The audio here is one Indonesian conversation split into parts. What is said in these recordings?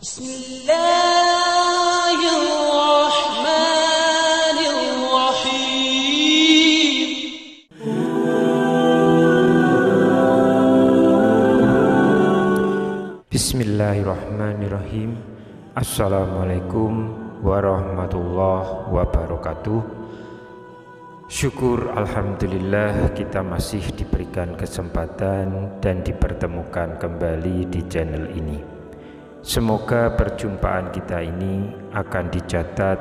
Bismillahirrahmanirrahim. Assalamualaikum warahmatullahi wabarakatuh. Syukur alhamdulillah kita masih diberikan kesempatan dan dipertemukan kembali di channel ini. Semoga perjumpaan kita ini akan dicatat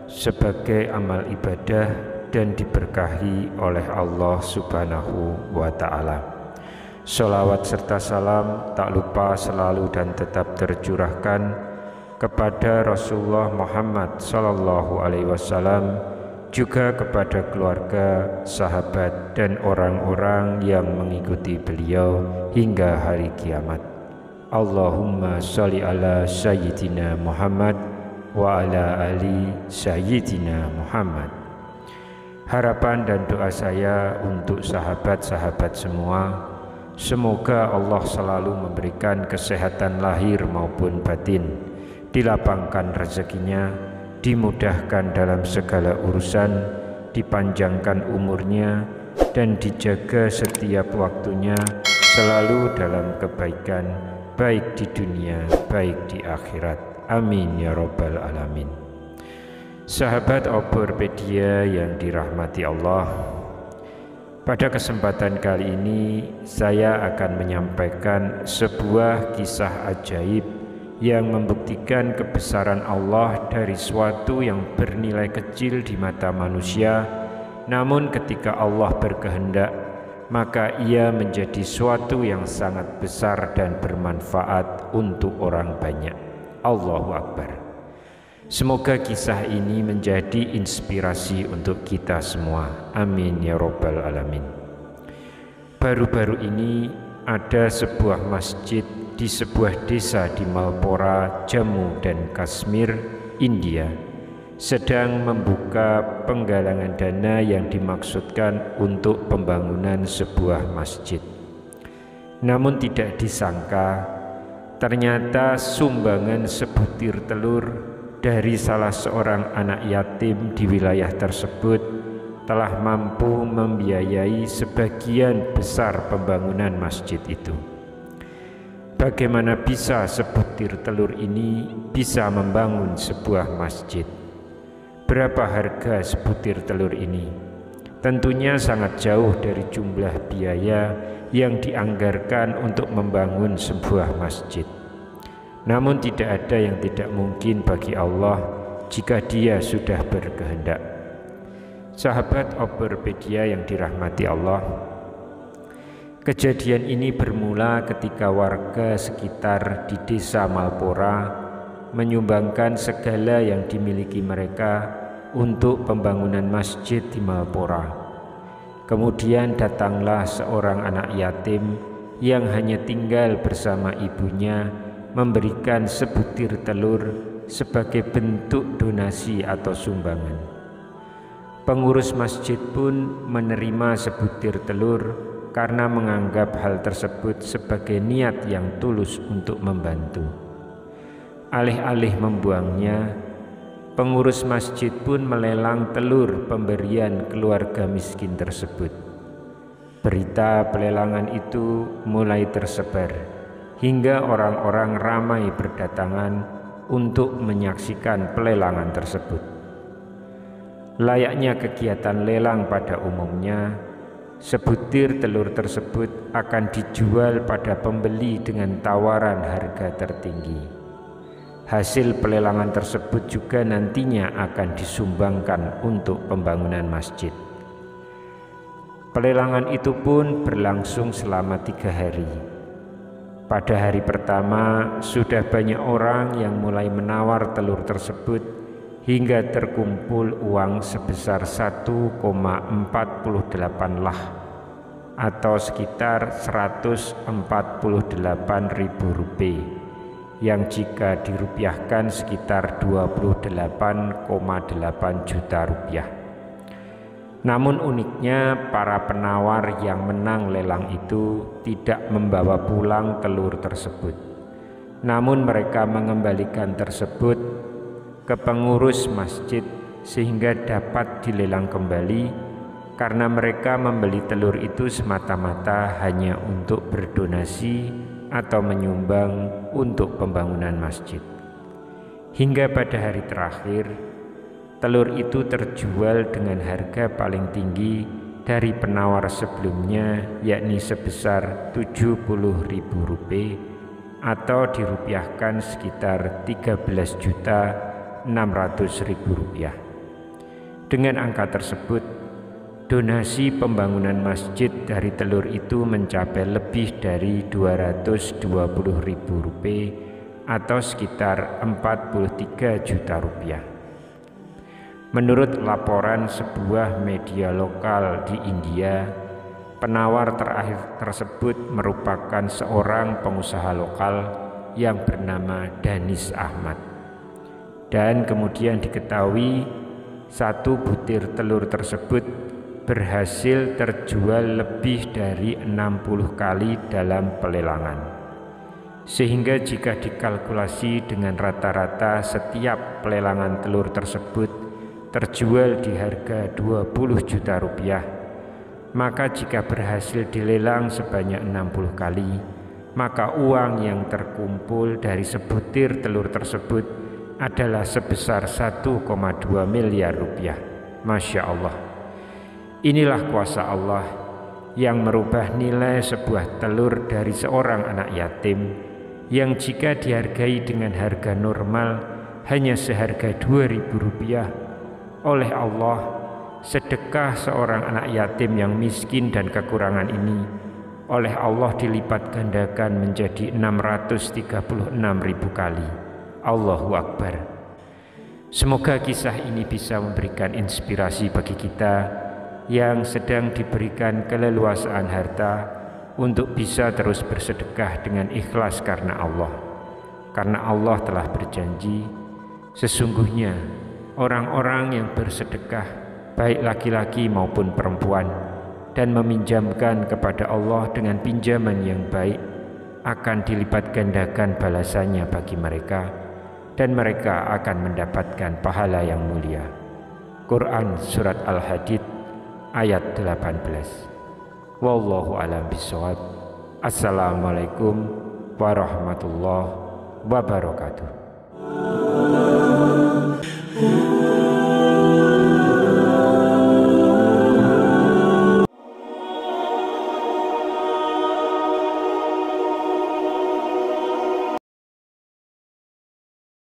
sebagai amal ibadah dan diberkahi oleh Allah Subhanahu wa ta'ala. Sholawat serta salam tak lupa selalu dan tetap tercurahkan kepada Rasulullah Muhammad sallallahu alaihi wasallam, juga kepada keluarga, sahabat dan orang-orang yang mengikuti beliau hingga hari kiamat. Allahumma sholli ala sayyidina Muhammad wa ala ali sayyidina Muhammad. Harapan dan doa saya untuk sahabat-sahabat semua, semoga Allah selalu memberikan kesehatan lahir maupun batin, dilapangkan rezekinya, dimudahkan dalam segala urusan, dipanjangkan umurnya, dan dijaga setiap waktunya selalu dalam kebaikan, baik di dunia, baik di akhirat. Amin ya rabbal alamin. Sahabat Oborpedia yang dirahmati Allah, pada kesempatan kali ini saya akan menyampaikan sebuah kisah ajaib yang membuktikan kebesaran Allah dari suatu yang bernilai kecil di mata manusia, namun ketika Allah berkehendak, maka ia menjadi suatu yang sangat besar dan bermanfaat untuk orang banyak. Allahu Akbar. Semoga kisah ini menjadi inspirasi untuk kita semua. Amin ya rabbal alamin. Baru-baru ini ada sebuah masjid di sebuah desa di Malpora, Jammu dan Kashmir, India, sedang membuka penggalangan dana yang dimaksudkan untuk pembangunan sebuah masjid. Namun tidak disangka, ternyata sumbangan sebutir telur dari salah seorang anak yatim di wilayah tersebut telah mampu membiayai sebagian besar pembangunan masjid itu. Bagaimana bisa sebutir telur ini bisa membangun sebuah masjid? Berapa harga sebutir telur ini? Tentunya sangat jauh dari jumlah biaya yang dianggarkan untuk membangun sebuah masjid. Namun tidak ada yang tidak mungkin bagi Allah jika Dia sudah berkehendak. Sahabat Oborpedia yang dirahmati Allah, kejadian ini bermula ketika warga sekitar di desa Malpora menyumbangkan segala yang dimiliki mereka untuk pembangunan masjid di Malpora. Kemudian datanglah seorang anak yatim yang hanya tinggal bersama ibunya memberikan sebutir telur sebagai bentuk donasi atau sumbangan. Pengurus masjid pun menerima sebutir telur karena menganggap hal tersebut sebagai niat yang tulus untuk membantu. Alih-alih membuangnya, pengurus masjid pun melelang telur pemberian keluarga miskin tersebut. Berita pelelangan itu mulai tersebar hingga orang-orang ramai berdatangan untuk menyaksikan pelelangan tersebut. Layaknya kegiatan lelang pada umumnya, sebutir telur tersebut akan dijual pada pembeli dengan tawaran harga tertinggi. Hasil pelelangan tersebut juga nantinya akan disumbangkan untuk pembangunan masjid. Pelelangan itu pun berlangsung selama 3 hari. Pada hari pertama sudah banyak orang yang mulai menawar telur tersebut hingga terkumpul uang sebesar 1,48 lah atau sekitar 148.000 rupiah, yang jika dirupiahkan sekitar 28,8 juta rupiah. Namun uniknya para penawar yang menang lelang itu tidak membawa pulang telur tersebut. namun mereka mengembalikan tersebut ke pengurus masjid sehingga dapat dilelang kembali, karena mereka membeli telur itu semata-mata hanya untuk berdonasi atau menyumbang untuk pembangunan masjid. Hingga pada hari terakhir, telur itu terjual dengan harga paling tinggi dari penawar sebelumnya, yakni sebesar Rp70.000 atau dirupiahkan sekitar Rp13.600.000. Dengan angka tersebut, donasi pembangunan masjid dari telur itu mencapai lebih dari Rp220.000 atau sekitar Rp43 juta. Menurut laporan sebuah media lokal di India, penawar terakhir tersebut merupakan seorang pengusaha lokal yang bernama Danis Ahmad. Dan kemudian diketahui satu butir telur tersebut berhasil terjual lebih dari 60 kali dalam pelelangan. Sehingga jika dikalkulasi dengan rata-rata setiap pelelangan telur tersebut terjual di harga Rp20 juta, maka jika berhasil dilelang sebanyak 60 kali, maka uang yang terkumpul dari sebutir telur tersebut adalah sebesar Rp1,2 miliar. Masya Allah. Inilah kuasa Allah yang merubah nilai sebuah telur dari seorang anak yatim yang jika dihargai dengan harga normal hanya seharga Rp2.000, oleh Allah sedekah seorang anak yatim yang miskin dan kekurangan ini oleh Allah dilipat gandakan menjadi 636.000 kali. Allahu Akbar. Semoga kisah ini bisa memberikan inspirasi bagi kita yang sedang diberikan keleluasaan harta untuk bisa terus bersedekah dengan ikhlas karena Allah. Karena Allah telah berjanji, sesungguhnya orang-orang yang bersedekah, baik laki-laki maupun perempuan, dan meminjamkan kepada Allah dengan pinjaman yang baik, akan dilipat gandakan balasannya bagi mereka, dan mereka akan mendapatkan pahala yang mulia. Quran Surat Al-Hadid ayat 18. Wallahu a'lam bishawab. Assalamualaikum warahmatullahi wabarakatuh.